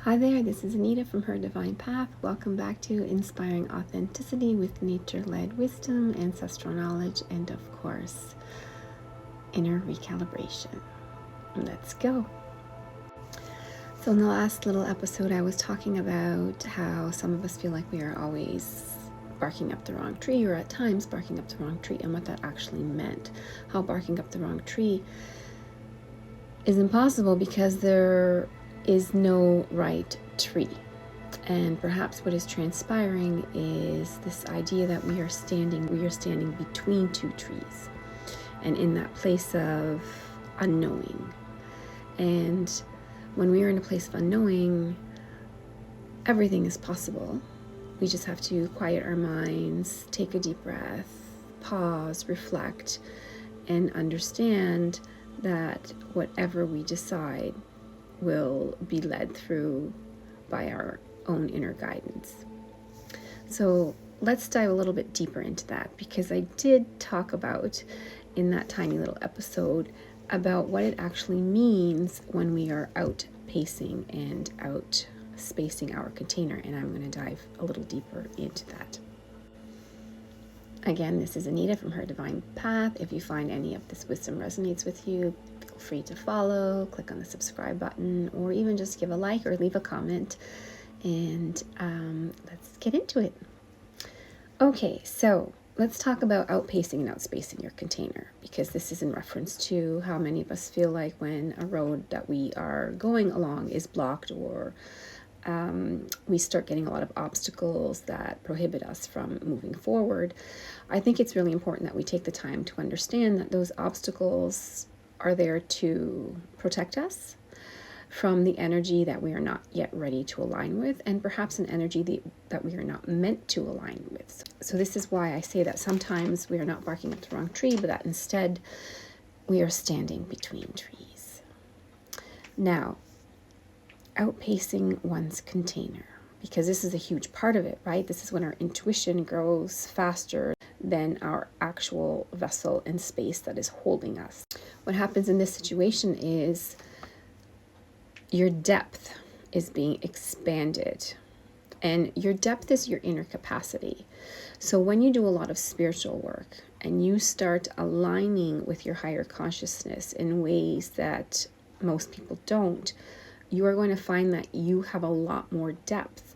Hi there, this is Anita from Her Divine Path. Welcome back to Inspiring Authenticity with Nature-Led Wisdom, Ancestral Knowledge, and of course, Inner Recalibration. Let's go. So in the last little episode, I was talking about how some of us feel like we are always barking up the wrong tree, or at times barking up the wrong tree, and what that actually meant. How barking up the wrong tree is impossible because there is no right tree. And perhaps what is transpiring is this idea that we are standing between two trees, and in that place of unknowing. And when we are in a place of unknowing, everything is possible. We just have to quiet our minds, take a deep breath, pause, reflect, and understand that whatever we decide will be led through by our own inner guidance. So let's dive a little bit deeper into that, because I did talk about in that tiny little episode about what it actually means when we are outpacing and outspacing our container, and I'm going to dive a little deeper into that. Again, this is Anita from Her Divine Path. If you find any of this wisdom resonates with you, feel free to follow, click on the subscribe button, or even just give a like or leave a comment, and let's get into it. Okay, so let's talk about outpacing and outspacing your container, because this is in reference to how many of us feel like when a road that we are going along is blocked, or we start getting a lot of obstacles that prohibit us from moving forward. I think it's really important that we take the time to understand that those obstacles are there to protect us from the energy that we are not yet ready to align with, and perhaps an energy that we are not meant to align with. So this is why I say that sometimes we are not barking up the wrong tree, but that instead we are standing between trees. Now, outpacing one's container, because this is a huge part of it, right? This is when our intuition grows faster than our actual vessel and space that is holding us. What happens in this situation is your depth is being expanded, and your depth is your inner capacity. So when you do a lot of spiritual work and you start aligning with your higher consciousness in ways that most people don't, you are going to find that you have a lot more depth,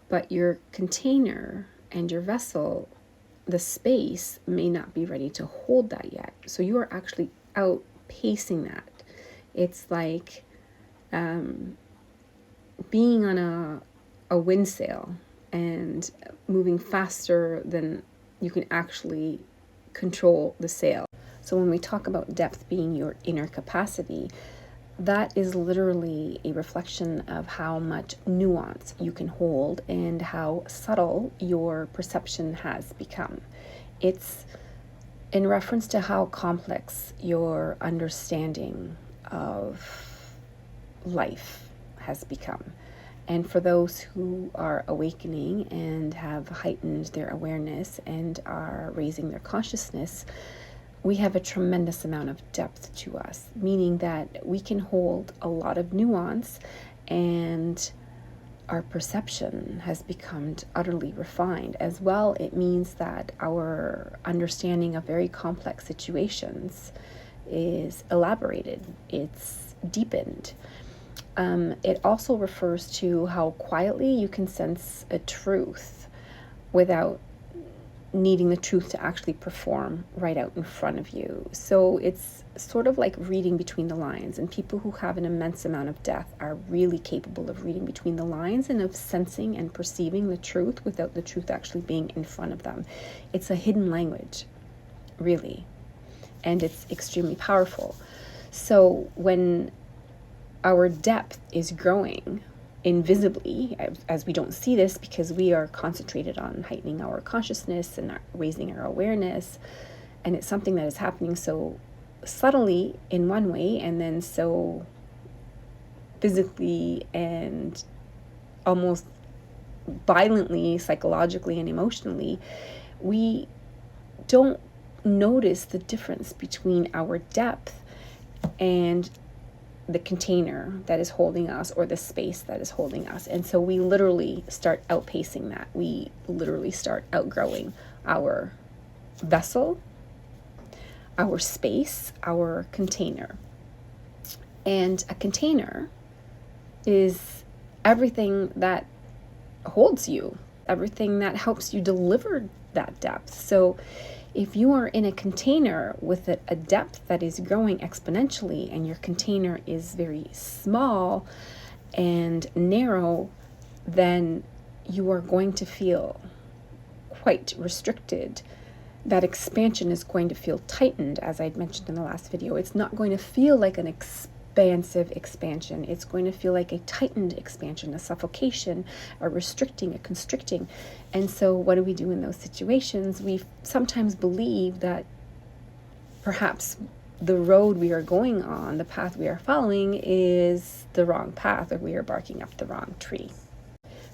but your container and your vessel, the space, may not be ready to hold that yet. So you are actually outpacing that. It's like being on a wind sail and moving faster than you can actually control the sail. So when we talk about depth being your inner capacity, that is literally a reflection of how much nuance you can hold and how subtle your perception has become. It's in reference to how complex your understanding of life has become. And for those who are awakening and have heightened their awareness and are raising their consciousness, we have a tremendous amount of depth to us, meaning that we can hold a lot of nuance, and our perception has become utterly refined. As well, it means that our understanding of very complex situations is elaborated, it's deepened. It also refers to how quietly you can sense a truth without needing the truth to actually perform right out in front of you. So it's sort of like reading between the lines, and people who have an immense amount of depth are really capable of reading between the lines and of sensing and perceiving the truth without the truth actually being in front of them. It's a hidden language, really, and it's extremely powerful. So when our depth is growing invisibly, as we don't see this because we are concentrated on heightening our consciousness and raising our awareness, and it's something that is happening so subtly in one way, and then so physically and almost violently, psychologically and emotionally, we don't notice the difference between our depth and the container that is holding us or the space that is holding us. And so we literally start outpacing that. We literally start outgrowing our vessel, our space, our container. And a container is everything that holds you, everything that helps you deliver that depth. So if you are in a container with a depth that is growing exponentially and your container is very small and narrow, then you are going to feel quite restricted. That expansion is going to feel tightened, as I mentioned in the last video. It's not going to feel like an expansive expansion. It's going to feel like a tightened expansion, a suffocation, a restricting, a constricting. And so what do we do in those situations? We sometimes believe that perhaps the road we are going on, the path we are following, is the wrong path, or we are barking up the wrong tree.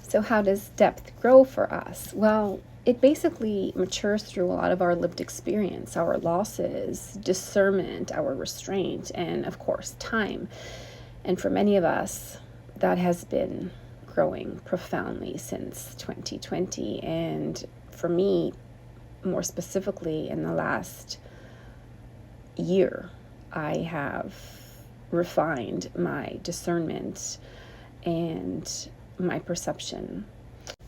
So how does depth grow for us? Well, it basically matures through a lot of our lived experience, our losses, discernment, our restraint, and of course, time. And for many of us, that has been growing profoundly since 2020. And for me, more specifically, in the last year, I have refined my discernment and my perception.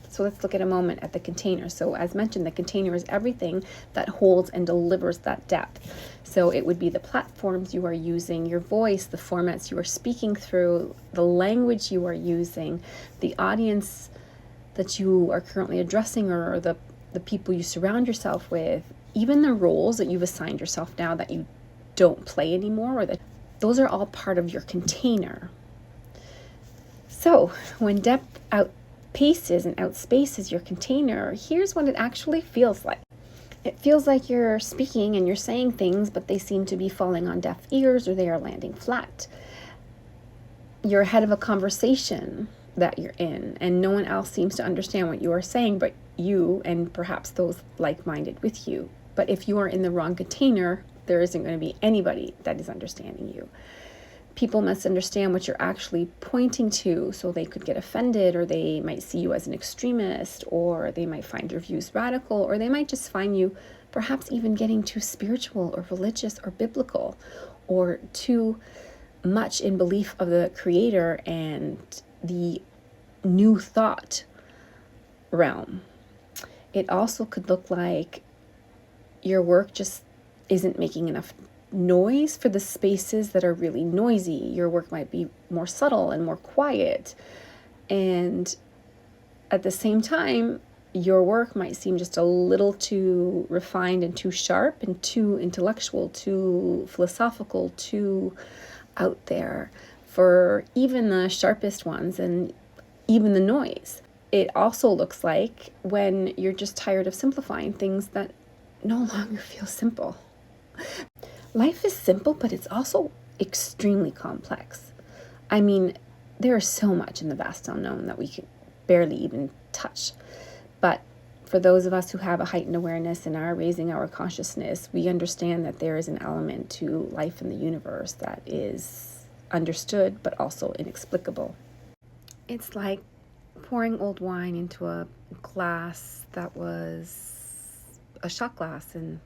So let's look at a moment at the container. So as mentioned, the container is everything that holds and delivers that depth. So it would be the platforms you are using, your voice, the formats you are speaking through, the language you are using, the audience that you are currently addressing, or the people you surround yourself with, even the roles that you've assigned yourself now that you don't play anymore, or that those are all part of your container. So when depth outpaces and outspaces your container, here's what it actually feels like. It feels like you're speaking and you're saying things, but they seem to be falling on deaf ears, or they are landing flat. You're ahead of a conversation that you're in, and no one else seems to understand what you are saying but you, and perhaps those like-minded with you. But if you are in the wrong container, there isn't going to be anybody that is understanding you. People misunderstand what you're actually pointing to, so they could get offended, or they might see you as an extremist, or they might find your views radical, or they might just find you perhaps even getting too spiritual or religious or biblical, or too much in belief of the Creator and the new thought realm. It also could look like your work just isn't making enough noise for the spaces that are really noisy. Your work might be more subtle and more quiet. And at the same time, your work might seem just a little too refined and too sharp and too intellectual, too philosophical, too out there for even the sharpest ones and even the noise. It also looks like when you're just tired of simplifying things that no longer feel simple. Life is simple, but it's also extremely complex. I mean, there is so much in the vast unknown that we can barely even touch. But for those of us who have a heightened awareness and are raising our consciousness, we understand that there is an element to life in the universe that is understood, but also inexplicable. It's like pouring old wine into a glass that was a shot glass and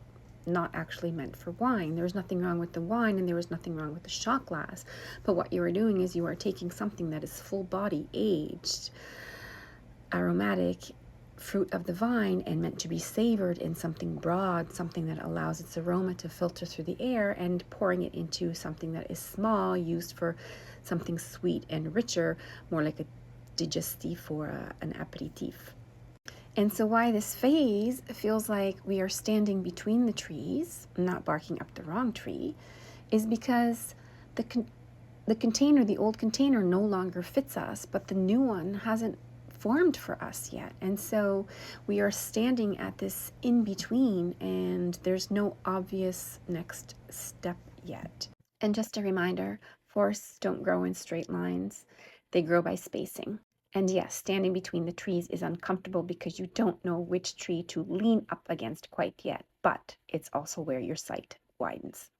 not actually meant for wine. There was nothing wrong with the wine, and there was nothing wrong with the shot glass. But what you are doing is you are taking something that is full body aged, aromatic, fruit of the vine, and meant to be savored in something broad, something that allows its aroma to filter through the air, and pouring it into something that is small, used for something sweet and richer, more like a digestif or an aperitif. And so why this phase feels like we are standing between the trees, not barking up the wrong tree, is because the container, the old container, no longer fits us, but the new one hasn't formed for us yet. And so we are standing at this in between, and there's no obvious next step yet. And just a reminder, forests don't grow in straight lines. They grow by spacing. And yes, standing between the trees is uncomfortable because you don't know which tree to lean up against quite yet, but it's also where your sight widens.